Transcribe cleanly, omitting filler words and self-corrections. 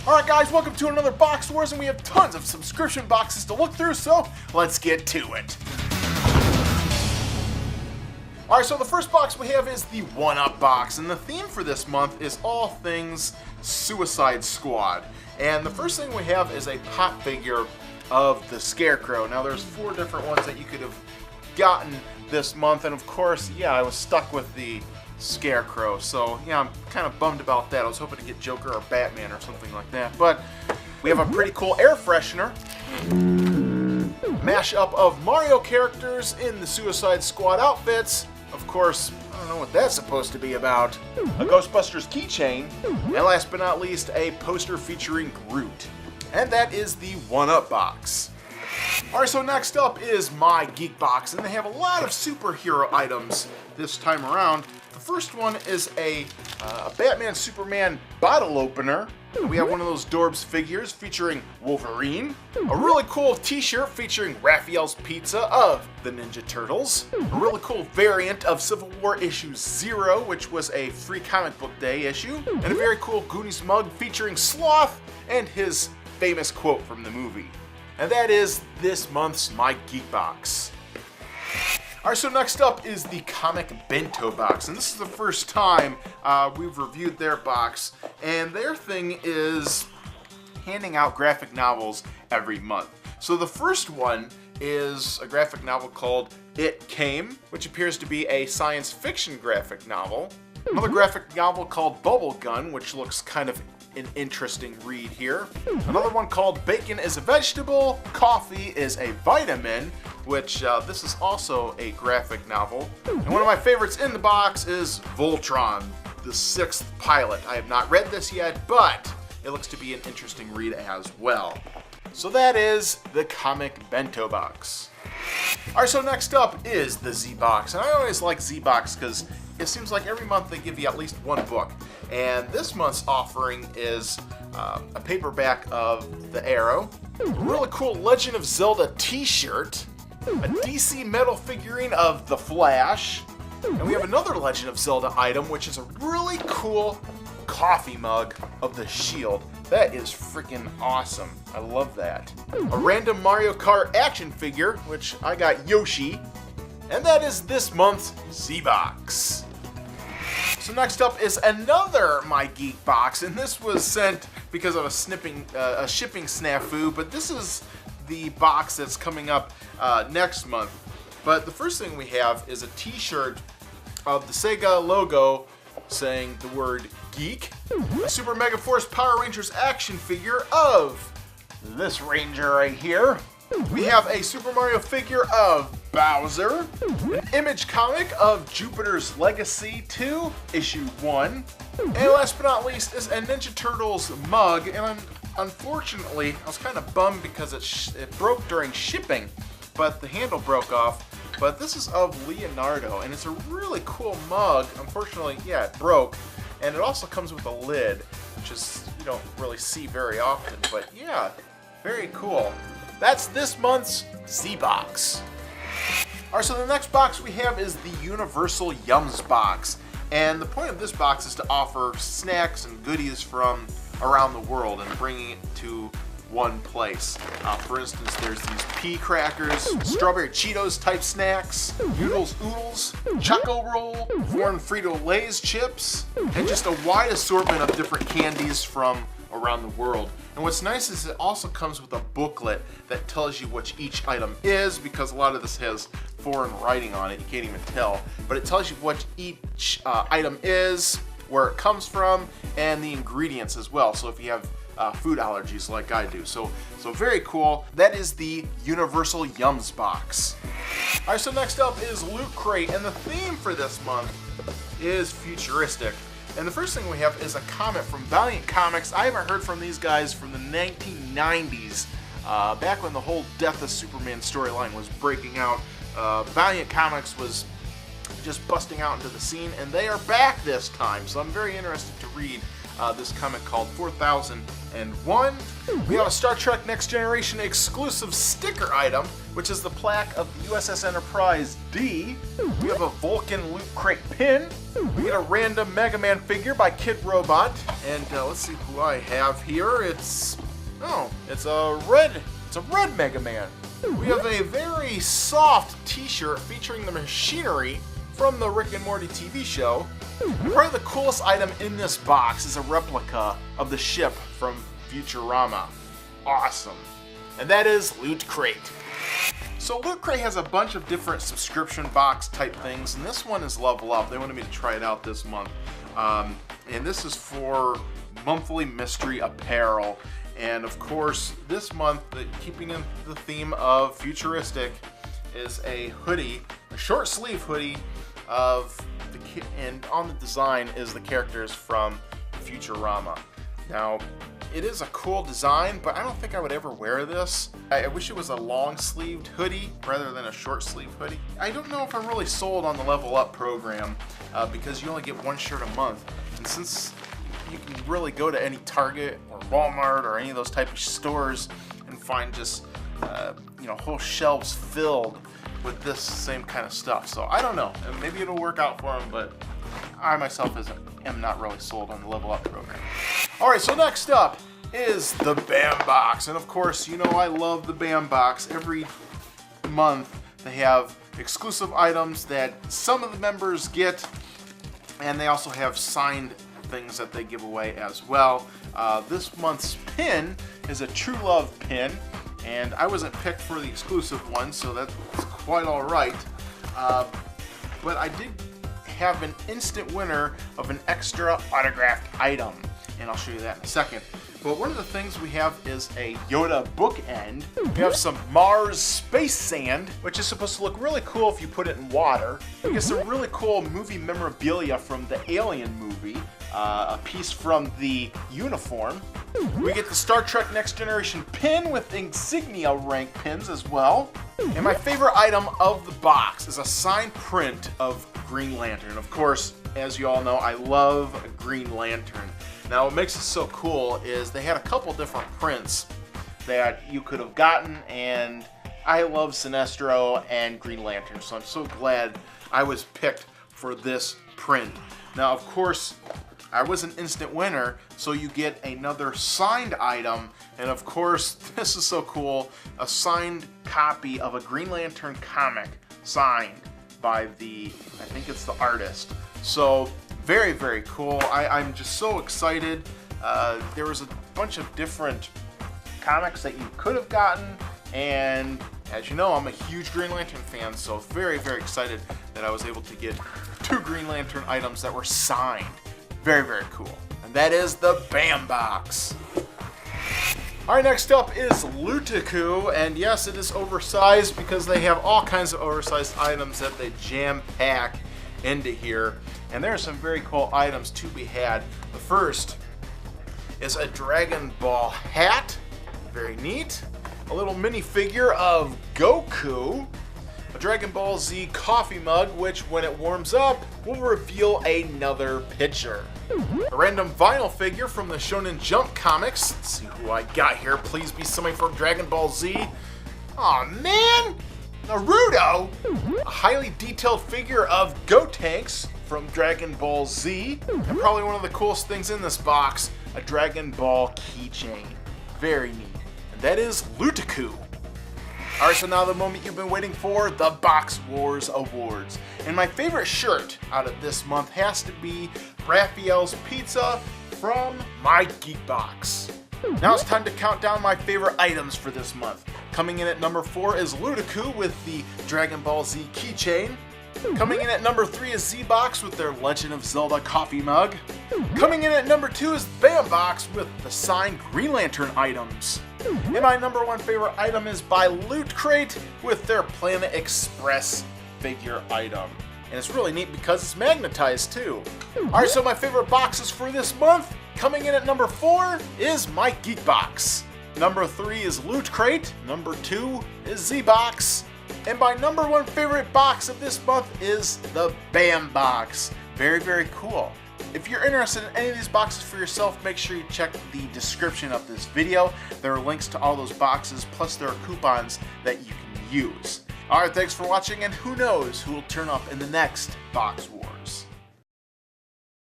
Alright guys, welcome to another Box Wars, and we have tons of subscription boxes to look through, so let's get to it. Alright, so the first box we have is the 1-Up box, and the theme for this month is all things Suicide Squad. And the first thing we have is a pop figure of the Scarecrow. Now there's 4 different ones that you could have gotten this month, and of course, yeah, I was stuck with the Scarecrow, so yeah, I'm kind of bummed about that. I was hoping to get Joker or Batman or something like that, but we have a pretty cool air freshener, mashup of Mario characters in the Suicide Squad outfits. Of course, I don't know what that's supposed to be about. A Ghostbusters keychain, and last but not least, a poster featuring Groot. And that is the 1-Up box. Alright, so next up is my Geek Box, and they have a lot of superhero items this time around. The first one is a Batman Superman bottle opener. We have one of those Dorbs figures featuring Wolverine. A really cool t-shirt featuring Raphael's Pizza of the Ninja Turtles. A really cool variant of Civil War issue 0, which was a free comic book day issue. And a very cool Goonies mug featuring Sloth and his famous quote from the movie. And that is this month's My Geek Box. Alright, so next up is the comic Bento box, and this is the first time we've reviewed their box, and their thing is handing out graphic novels every month. So the first one is a graphic novel called It Came, which appears to be a science fiction graphic novel. Another graphic novel called Bubble Gun, which looks kind of an interesting read here. Another one called Bacon is a Vegetable, Coffee is a Vitamin, which this is also a graphic novel. And one of my favorites in the box is Voltron, the 6th pilot. I have not read this yet, but it looks to be an interesting read as well. So that is the comic Bento box. Alright, so next up is the Zbox, and I always like Zbox because it seems like every month they give you at least one book. And this month's offering is a paperback of The Arrow, a really cool Legend of Zelda t-shirt, a DC metal figurine of The Flash, and we have another Legend of Zelda item, which is a really cool coffee mug of the Shield. That is freaking awesome. I love that. A random Mario Kart action figure, which I got Yoshi, and that is this month's Zbox. So next up is another My Geek Box, and this was sent because of a shipping snafu, but this is the box that's coming up next month. But the first thing we have is a t-shirt of the Sega logo saying the word geek, a Super Mega Force Power Rangers action figure of this Ranger right here. We have a Super Mario figure of Bowser, an Image comic of Jupiter's Legacy 2, issue 1, and last but not least is a Ninja Turtles mug, and unfortunately, I was kind of bummed because it broke during shipping, but the handle broke off. But this is of Leonardo, and it's a really cool mug. Unfortunately, yeah, it broke, and it also comes with a lid, which is you don't really see very often, but yeah, very cool. That's this month's Zbox. Alright, so the next box we have is the Universal Yums box. And the point of this box is to offer snacks and goodies from around the world and bringing it to one place. For instance, there's these pea crackers, strawberry Cheetos type snacks, Noodles Oodles, Choco Roll, Corn Frito-Lay's chips, and just a wide assortment of different candies from around the world. And what's nice is it also comes with a booklet that tells you what each item is, because a lot of this has foreign writing on it, you can't even tell, but it tells you what each item is, where it comes from, and the ingredients as well, so if you have food allergies like I do. So very cool. That is the Universal Yums box. Alright, so next up is Lootcrate, and the theme for this month is futuristic. And the first thing we have is a comic from Valiant Comics. I haven't heard from these guys from the 1990s, back when the whole Death of Superman storyline was breaking out. Valiant Comics was just busting out into the scene, and they are back this time, so I'm very interested to read this comic called 4001. We have a Star Trek Next Generation exclusive sticker item, which is the plaque of the USS Enterprise D. We have a Vulcan Lootcrate pin. We get a random Mega Man figure by Kid Robot. And let's see who I have here. It's a red Mega Man. We have a very soft t-shirt featuring the machinery from the Rick and Morty TV show. Probably the coolest item in this box is a replica of the ship from Futurama. Awesome. And that is Lootcrate. So Lootcrate has a bunch of different subscription box type things, and this one is Level Up. They wanted me to try it out this month. And this is for monthly mystery apparel. And of course, this month, keeping in the theme of futuristic, is a hoodie, a short sleeve hoodie and on the design is the characters from Futurama. Now, it is a cool design, but I don't think I would ever wear this. I wish it was a long-sleeved hoodie rather than a short-sleeve hoodie. I don't know if I'm really sold on the Level Up program because you only get one shirt a month. And since you can really go to any Target or Walmart or any of those type of stores and find just whole shelves filled with this same kind of stuff. So I don't know, maybe it'll work out for them, but I myself am not really sold on the Level Up program. Alright, so next up is the BAM Box. And of course, you know I love the BAM Box. Every month they have exclusive items that some of the members get, and they also have signed things that they give away as well. This month's pin is a True Love pin, and I wasn't picked for the exclusive one, so that's quite alright. But I did have an instant winner of an extra autographed item, and I'll show you that in a second. But one of the things we have is a Yoda bookend. We have some Mars space sand, which is supposed to look really cool if you put it in water. We get some really cool movie memorabilia from the Alien movie, a piece from the uniform. We get the Star Trek Next Generation pin with insignia rank pins as well. And my favorite item of the box is a signed print of Green Lantern. Of course, as you all know, I love Green Lantern. Now, what makes it so cool is they had a couple different prints that you could have gotten, and I love Sinestro and Green Lantern, so I'm so glad I was picked for this print. Now, of course, I was an instant winner, so you get another signed item, and of course, this is so cool, a signed copy of a Green Lantern comic signed by I think it's the artist. So, very, very cool. I'm just so excited. There was a bunch of different comics that you could have gotten, and as you know, I'm a huge Green Lantern fan, so very, very excited that I was able to get 2 Green Lantern items that were signed. Very, very cool. And that is the BAM Box. Alright, next up is Lootcrate, and yes, it is oversized because they have all kinds of oversized items that they jam-pack into here. And there are some very cool items to be had. The first is a Dragon Ball hat. Very neat. A little minifigure of Goku. A Dragon Ball Z coffee mug, which when it warms up, will reveal another picture. A random vinyl figure from the Shonen Jump comics. Let's see who I got here. Please be somebody from Dragon Ball Z. Aw, man! Naruto! A highly detailed figure of Gotenks from Dragon Ball Z. And probably one of the coolest things in this box, a Dragon Ball keychain. Very neat. And that is Lootcrate. Alright, so now the moment you've been waiting for, the Box Wars Awards. And my favorite shirt out of this month has to be Raphael's Pizza from My Geek Box. Now it's time to count down my favorite items for this month. Coming in at number 4 is Lootcrate with the Dragon Ball Z keychain. Coming in at number 3 is Zbox with their Legend of Zelda coffee mug. Coming in at number 2 is BAM Box with the signed Green Lantern items. And my number 1 favorite item is by Lootcrate with their Planet Express figure item. And it's really neat because it's magnetized too. Alright, so my favorite boxes for this month, coming in at number 4 is My Geek Box. Number 3 is Lootcrate. Number 2 is Zbox. And my number 1 favorite box of this month is the BAM Box. Very, very cool. If you're interested in any of these boxes for yourself, make sure you check the description of this video. There are links to all those boxes, plus there are coupons that you can use. Alright, thanks for watching, and who knows who will turn up in the next box war.